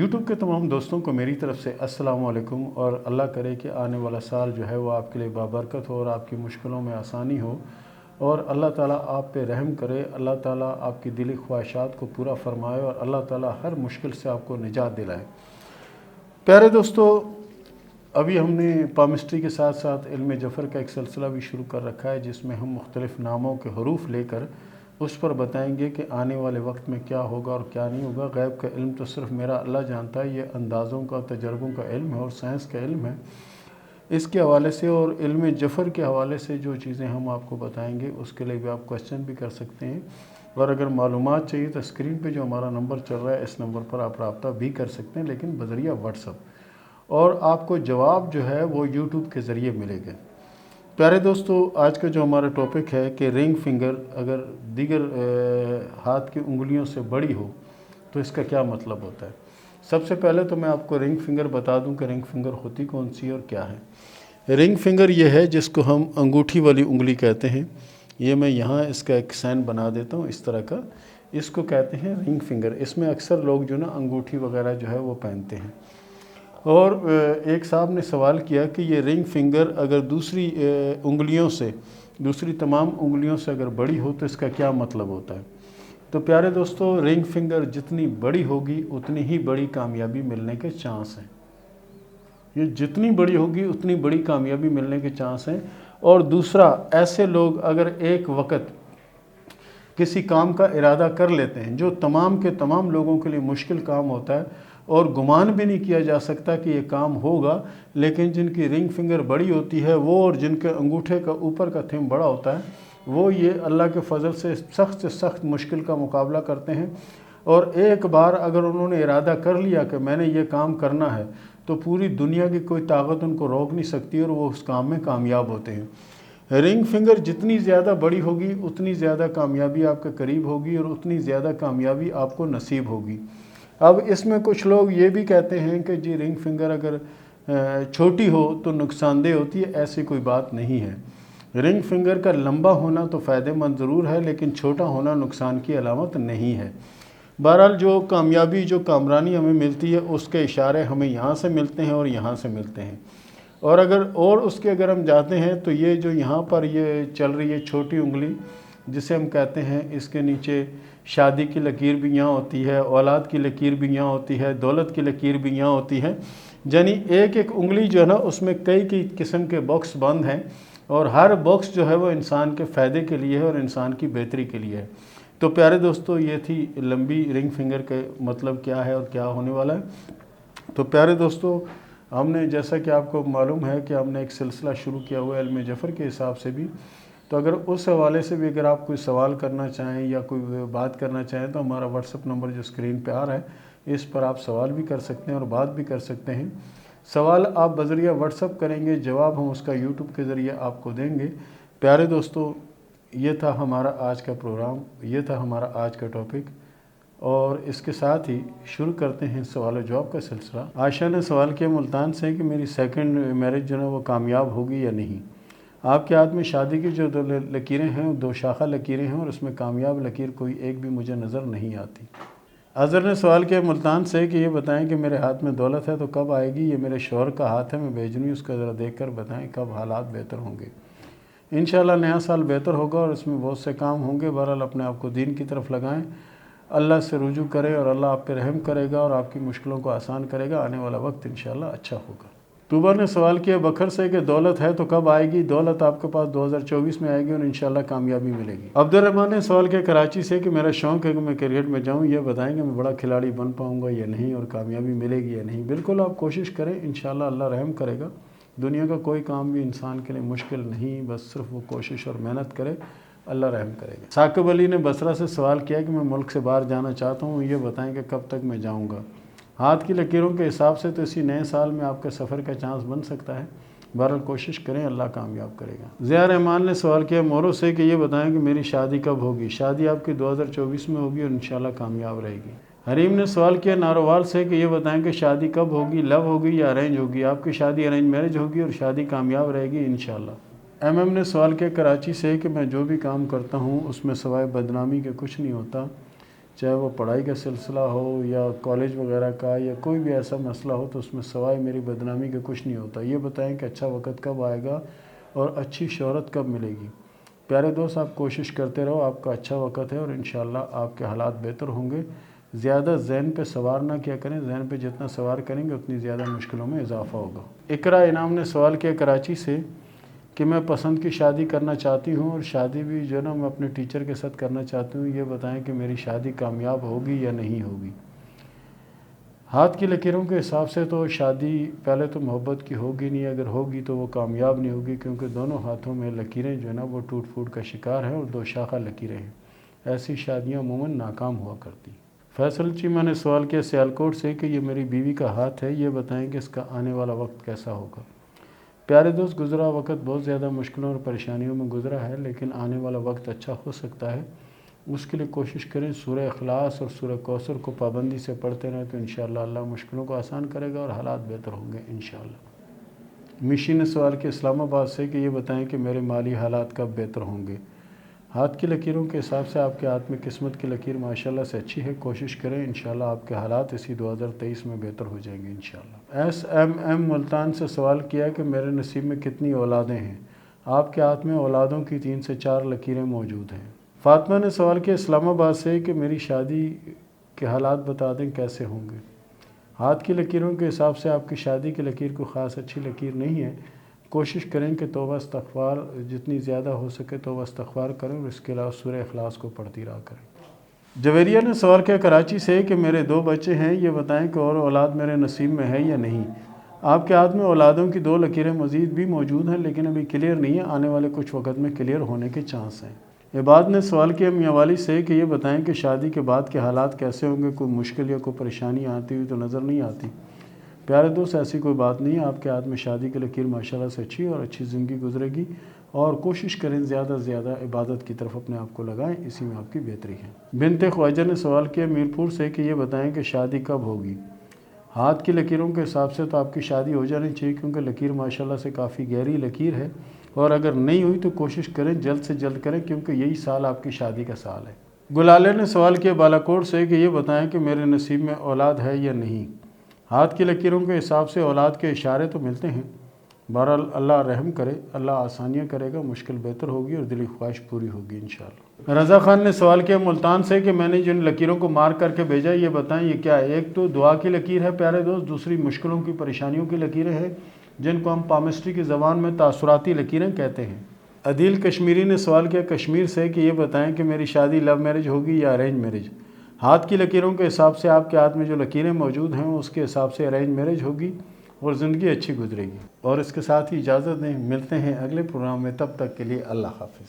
YouTube کے تمام دوستوں کو میری طرف سے السلام علیکم، اور اللہ کرے کہ آنے والا سال جو ہے وہ آپ کے لیے بابرکت ہو اور آپ کی مشکلوں میں آسانی ہو، اور اللہ تعالیٰ آپ پہ رحم کرے، اللہ تعالیٰ آپ کی دلی خواہشات کو پورا فرمائے اور اللہ تعالیٰ ہر مشکل سے آپ کو نجات دلائے۔ پیارے دوستو، ابھی ہم نے پامسٹری کے ساتھ ساتھ علم جفر کا ایک سلسلہ بھی شروع کر رکھا ہے، جس میں ہم مختلف ناموں کے حروف لے کر اس پر بتائیں گے کہ آنے والے وقت میں کیا ہوگا اور کیا نہیں ہوگا۔ غیب کا علم تو صرف میرا اللہ جانتا ہے، یہ اندازوں کا، تجربوں کا علم ہے اور سائنس کا علم ہے۔ اس کے حوالے سے اور علم جفر کے حوالے سے جو چیزیں ہم آپ کو بتائیں گے، اس کے لیے بھی آپ کوشچن بھی کر سکتے ہیں، اور اگر معلومات چاہیے تو اسکرین پہ جو ہمارا نمبر چل رہا ہے، اس نمبر پر آپ رابطہ بھی کر سکتے ہیں، لیکن بذریعہ واٹس ایپ، اور آپ کو جواب جو ہے وہ یوٹیوب کے ذریعے ملے گا۔ پیارے دوستو، آج کا جو ہمارا ٹاپک ہے کہ رنگ فنگر اگر دیگر ہاتھ کی انگلیوں سے بڑی ہو تو اس کا کیا مطلب ہوتا ہے۔ سب سے پہلے تو میں آپ کو رنگ فنگر بتا دوں کہ رنگ فنگر ہوتی کون سی اور کیا ہے۔ رنگ فنگر یہ ہے جس کو ہم انگوٹھی والی انگلی کہتے ہیں۔ یہ میں یہاں اس کا ایک سائن بنا دیتا ہوں اس طرح کا، اس کو کہتے ہیں رنگ فنگر۔ اس میں اکثر لوگ جو نا انگوٹھی وغیرہ جو ہے وہ پہنتے ہیں۔ اور ایک صاحب نے سوال کیا کہ یہ رنگ فنگر اگر دوسری انگلیوں سے، دوسری تمام انگلیوں سے اگر بڑی ہو تو اس کا کیا مطلب ہوتا ہے۔ تو پیارے دوستو، رنگ فنگر جتنی بڑی ہوگی اتنی ہی بڑی کامیابی ملنے کے چانس ہیں۔ یہ جتنی بڑی ہوگی اتنی بڑی کامیابی ملنے کے چانس ہیں۔ اور دوسرا، ایسے لوگ اگر ایک وقت کسی کام کا ارادہ کر لیتے ہیں جو تمام کے تمام لوگوں کے لیے مشکل کام ہوتا ہے اور گمان بھی نہیں کیا جا سکتا کہ یہ کام ہوگا، لیکن جن کی رنگ فنگر بڑی ہوتی ہے وہ، اور جن کے انگوٹھے کا اوپر کا تھم بڑا ہوتا ہے، وہ یہ اللہ کے فضل سے سخت مشکل کا مقابلہ کرتے ہیں۔ اور ایک بار اگر انہوں نے ارادہ کر لیا کہ میں نے یہ کام کرنا ہے تو پوری دنیا کی کوئی طاقت ان کو روک نہیں سکتی اور وہ اس کام میں کامیاب ہوتے ہیں۔ رنگ فنگر جتنی زیادہ بڑی ہوگی اتنی زیادہ کامیابی آپ کے قریب ہوگی اور اتنی زیادہ کامیابی آپ کو نصیب ہوگی۔ اب اس میں کچھ لوگ یہ بھی کہتے ہیں کہ جی رنگ فنگر اگر چھوٹی ہو تو نقصان دہ ہوتی ہے۔ ایسی کوئی بات نہیں ہے۔ رنگ فنگر کا لمبا ہونا تو فائدہ مند ضرور ہے، لیکن چھوٹا ہونا نقصان کی علامت نہیں ہے۔ بہرحال جو کامیابی، جو کامرانی ہمیں ملتی ہے، اس کے اشارے ہمیں یہاں سے ملتے ہیں اور یہاں سے ملتے ہیں۔ اور اس کے اگر ہم جاتے ہیں تو یہ جو یہاں پر یہ چل رہی ہے چھوٹی انگلی، جسے ہم کہتے ہیں، اس کے نیچے شادی کی لکیر بھی یہاں ہوتی ہے، اولاد کی لکیر بھی یہاں ہوتی ہے، دولت کی لکیر بھی یہاں ہوتی ہے۔ یعنی ایک ایک انگلی جو ہے نا، اس میں کئی قسم کے باکس بند ہیں، اور ہر باکس جو ہے وہ انسان کے فائدے کے لیے ہے اور انسان کی بہتری کے لیے ہے۔ تو پیارے دوستو، یہ تھی لمبی رنگ فنگر کے مطلب کیا ہے اور کیا ہونے والا ہے۔ تو پیارے دوستو، ہم نے، جیسا کہ آپ کو معلوم ہے کہ ہم نے ایک سلسلہ شروع کیا ہوا ہے علم جفر کے حساب سے بھی، تو اگر اس حوالے سے بھی اگر آپ کوئی سوال کرنا چاہیں یا کوئی بات کرنا چاہیں تو ہمارا واٹس ایپ نمبر جو اسکرین پہ آ رہا ہے، اس پر آپ سوال بھی کر سکتے ہیں اور بات بھی کر سکتے ہیں۔ سوال آپ بذریعہ واٹس ایپ کریں گے، جواب ہم اس کا یوٹیوب کے ذریعے آپ کو دیں گے۔ پیارے دوستو، یہ تھا ہمارا آج کا پروگرام، یہ تھا ہمارا آج کا ٹاپک، اور اس کے ساتھ ہی شروع کرتے ہیں سوال و جواب کا سلسلہ۔ عائشہ نے سوال کیا ملتان سے کہ میری سیکنڈ میرج جو ہے وہ کامیاب ہوگی یا نہیں۔ آپ کے ہاتھ میں شادی کی جو 2 لکیریں ہیں، 2 شاخہ لکیریں ہیں، اور اس میں کامیاب لکیر کوئی ایک بھی مجھے نظر نہیں آتی۔ اظہر نے سوال کیا ملتان سے کہ یہ بتائیں کہ میرے ہاتھ میں دولت ہے تو کب آئے گی۔ یہ میرے شوہر کا ہاتھ ہے، میں بھیج رہی ہوں، اس کا ذرا دیکھ کر بتائیں کب حالات بہتر ہوں گے۔ انشاءاللہ نیا سال بہتر ہوگا اور اس میں بہت سے کام ہوں گے۔ بہرحال اپنے آپ کو دین کی طرف لگائیں، اللہ سے رجوع کریں اور اللہ آپ پہ رحم کرے گا اور آپ کی مشکلوں کو آسان کرے گا۔ آنے والا وقت انشاءاللہ اچھا ہوگا۔ طوبہ نے سوال کیا بکھر سے کہ دولت ہے تو کب آئے گی۔ دولت آپ کے پاس 2024 میں آئے گی اور انشاءاللہ کامیابی ملے گی۔ عبدالرحمن نے سوال کیا کراچی سے کہ میرا شوق ہے کہ میں کرکٹ میں جاؤں، یہ بتائیں کہ میں بڑا کھلاڑی بن پاؤں گا یا نہیں اور کامیابی ملے گی یا نہیں۔ بالکل آپ کوشش کریں، انشاءاللہ اللہ رحم کرے گا۔ دنیا کا کوئی کام بھی انسان کے لیے مشکل نہیں، بس صرف وہ کوشش اور محنت کرے، اللہ رحم کرے گا۔ ثاقب علی نے بصرہ سے سوال کیا کہ میں ملک سے باہر جانا چاہتا ہوں، یہ بتائیں کہ کب تک میں جاؤں گا۔ ہاتھ کی لکیروں کے حساب سے تو اسی نئے سال میں آپ کے سفر کا چانس بن سکتا ہے۔ بہرحال کوشش کریں، اللہ کامیاب کرے گا۔ ضیاء رحمان نے سوال کیا مورو سے کہ یہ بتائیں کہ میری شادی کب ہوگی۔ شادی آپ کی 2024 میں ہوگی اور انشاءاللہ کامیاب رہے گی۔ حریم نے سوال کیا ناروال سے کہ یہ بتائیں کہ شادی کب ہوگی، لو ہوگی یا ارینج ہوگی۔ آپ کی شادی ارینج میرج ہوگی اور شادی کامیاب رہے گی انشاءاللہ۔ ایم نے سوال کیا کراچی سے کہ میں جو بھی کام کرتا ہوں اس میں سوائے بدنامی کے کچھ نہیں ہوتا، چاہے وہ پڑھائی کا سلسلہ ہو یا کالج وغیرہ کا یا کوئی بھی ایسا مسئلہ ہو تو اس میں سوائے میری بدنامی کے کچھ نہیں ہوتا۔ یہ بتائیں کہ اچھا وقت کب آئے گا اور اچھی شہرت کب ملے گی۔ پیارے دوست، آپ کوشش کرتے رہو، آپ کا اچھا وقت ہے اور انشاءاللہ آپ کے حالات بہتر ہوں گے۔ زیادہ ذہن پہ سوار نہ کیا کریں، ذہن پہ جتنا سوار کریں گے اتنی زیادہ مشکلوں میں اضافہ ہوگا۔ اقرا انعام نے سوال کیا کراچی سے کہ میں پسند کی شادی کرنا چاہتی ہوں اور شادی بھی جو ہے نا میں اپنے ٹیچر کے ساتھ کرنا چاہتی ہوں، یہ بتائیں کہ میری شادی کامیاب ہوگی یا نہیں ہوگی۔ ہاتھ کی لکیروں کے حساب سے تو شادی پہلے تو محبت کی ہوگی نہیں، اگر ہوگی تو وہ کامیاب نہیں ہوگی، کیونکہ دونوں ہاتھوں میں لکیریں جو ہے نا وہ ٹوٹ پھوٹ کا شکار ہیں اور دو شاخہ لکیریں ہیں۔ ایسی شادیاں عموماً ناکام ہوا کرتی۔ فیصل چیمہ نے سوال کیا سیالکوٹ سے کہ یہ میری بیوی کا ہاتھ ہے، یہ بتائیں کہ اس کا آنے والا وقت کیسا ہوگا۔ پیارے دوست، گزرا وقت بہت زیادہ مشکلوں اور پریشانیوں میں گزرا ہے، لیکن آنے والا وقت اچھا ہو سکتا ہے۔ اس کے لیے کوشش کریں، سورہ اخلاص اور سورہ کوثر کو پابندی سے پڑھتے رہیں تو انشاءاللہ اللہ مشکلوں کو آسان کرے گا اور حالات بہتر ہوں گے انشاءاللہ۔ میشی نے سوال کیا اسلام آباد سے کہ یہ بتائیں کہ میرے مالی حالات کب بہتر ہوں گے۔ ہاتھ کی لکیروں کے حساب سے آپ کے ہاتھ میں قسمت کی لکیر ماشاءاللہ سے اچھی ہے، کوشش کریں انشاءاللہ آپ کے حالات اسی 2023 میں بہتر ہو جائیں گے انشاءاللہ۔ ایس ایم ایم ملتان سے سوال کیا کہ میرے نصیب میں کتنی اولادیں ہیں۔ آپ کے ہاتھ میں اولادوں کی 3 سے 4 لکیریں موجود ہیں۔ فاطمہ نے سوال کیا اسلام آباد سے کہ میری شادی کے حالات بتا دیں کیسے ہوں گے۔ ہاتھ کی لکیروں کے حساب سے آپ کی شادی کی لکیر کو خاص اچھی لکیر نہیں ہے، کوشش کریں کہ توبہ استغفار جتنی زیادہ ہو سکے توبہ استغفار کریں اور اس کے علاوہ سورہ اخلاص کو پڑھتی رہا کریں۔ جویریہ نے سوال کیا کراچی سے کہ میرے 2 بچے ہیں، یہ بتائیں کہ اور اولاد میرے نصیب میں ہے یا نہیں۔ آپ کے ہاتھ میں اولادوں کی 2 لکیریں مزید بھی موجود ہیں، لیکن ابھی کلیئر نہیں ہے، آنے والے کچھ وقت میں کلیئر ہونے کے چانس ہیں۔ عباد نے سوال کیا میاں والی سے کہ یہ بتائیں کہ شادی کے بعد کے حالات کیسے ہوں گے، کوئی مشکل یا کوئی پریشانی آتی ہوئی تو نظر نہیں آتی۔ پیارے دوست، ایسی کوئی بات نہیں ہے، آپ کے ہاتھ میں شادی کی لکیر ماشاءاللہ سے اچھی اور اچھی زندگی گزرے گی، اور کوشش کریں زیادہ سے زیادہ عبادت کی طرف اپنے آپ کو لگائیں، اسی میں آپ کی بہتری ہے۔ بنت خواجہ نے سوال کیا میرپور سے کہ یہ بتائیں کہ شادی کب ہوگی۔ ہاتھ کی لکیروں کے حساب سے تو آپ کی شادی ہو جانی چاہیے، کیونکہ لکیر ماشاءاللہ سے کافی گہری لکیر ہے، اور اگر نہیں ہوئی تو کوشش کریں جلد سے جلد کریں، کیونکہ یہی سال آپ کی شادی کا سال ہے۔ گلالے نے سوال کیا بالاکوٹ سے کہ یہ بتائیں کہ میرے نصیب میں اولاد ہے یا نہیں۔ ہاتھ کی لکیروں کے حساب سے اولاد کے اشارے تو ملتے ہیں، بہرحال اللہ رحم کرے، اللہ آسانیاں کرے گا، مشکل بہتر ہوگی اور دلی خواہش پوری ہوگی انشاءاللہ۔ رضا خان نے سوال کیا ملتان سے کہ میں نے جن لکیروں کو مارک کر کے بھیجا یہ بتائیں یہ کیا ہے۔ ایک تو دعا کی لکیر ہے پیارے دوست، دوسری مشکلوں کی پریشانیوں کی لکیریں ہیں، جن کو ہم پامسٹری کی زبان میں تاثراتی لکیریں کہتے ہیں۔ عدیل کشمیری نے سوال کیا کشمیر سے کہ یہ بتائیں کہ میری شادی لو میرج ہوگی یا ارینج میرج۔ ہاتھ کی لکیروں کے حساب سے آپ کے ہاتھ میں جو لکیریں موجود ہیں اس کے حساب سے ارینج میرج ہوگی اور زندگی اچھی گزرے گی۔ اور اس کے ساتھ ہی اجازت دیں، ملتے ہیں اگلے پروگرام میں، تب تک کے لیے اللہ حافظ۔